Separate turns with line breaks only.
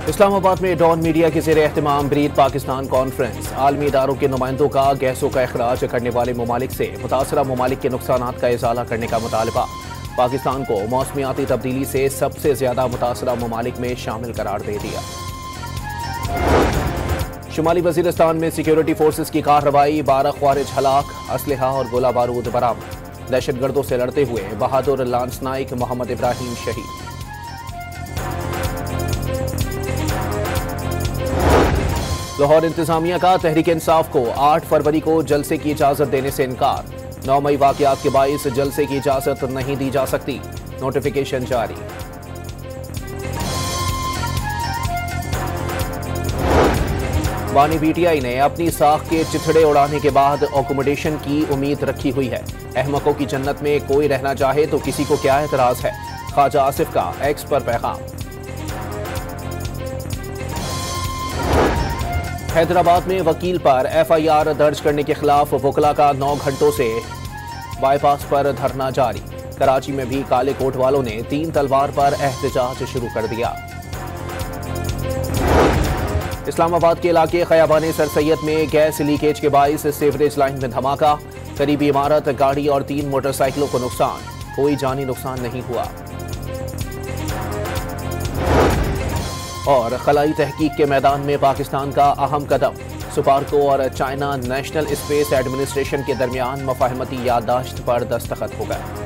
इस्लामाबाद में don media के ज़ेर एहतमाम ब्रीद पाकिस्तान कॉन्फ्रेंस। आलमी इदारों के नुमाइंदों का गैसों का अखराज करने वाले ममालिक से मुतासरा ममालिक के नुकसानात का इजाला करने का मुतालबा। पाकिस्तान को मौसमियाती तब्दीली से सबसे ज्यादा मुतासरा ममालिक में शामिल करार दे दिया। शुमाली वजीरिस्तान में सिक्योरिटी फोर्सेस की कार्रवाई, 12 ख्वारिज हलाक, असलहा और गोला बारूद बरामद। दहशतगर्दों से लड़ते हुए बहादुर लांस नाइक मोहम्मद इब्राहिम शहीद। लाहौर इंतजामिया का तहरीक इंसाफ को 8 फरवरी को जलसे की इजाजत देने से इनकार। 9 मई वाकयात के बाइस जलसे की इजाजत नहीं दी जा सकती, नोटिफिकेशन जारी। बानी पीटीआई ने अपनी साख के चिथड़े उड़ाने के बाद अकोमोडेशन की उम्मीद रखी हुई है। अहमकों की जन्नत में कोई रहना चाहे तो किसी को क्या एतराज है, ख्वाजा आसिफ का एक्स पर पैगाम। हैदराबाद में वकील पर एफआईआर दर्ज करने के खिलाफ वकला का 9 घंटों से बाईपास पर धरना जारी। कराची में भी काले कोट वालों ने 3 तलवार पर एहतजाज शुरू कर दिया। इस्लामाबाद के इलाके खयाबान सर सैयद में गैस लीकेज के बाइस सीवरेज लाइन में धमाका। करीबी इमारत, गाड़ी और 3 मोटरसाइकिलों को नुकसान, कोई जानी नुकसान नहीं हुआ। और खलाई तहकीक के मैदान में पाकिस्तान का अहम कदम, सुपार्को और चाइना नेशनल स्पेस एडमिनिस्ट्रेशन के दरमियान मफाहमती याददाश्त पर दस्तखत हो गए।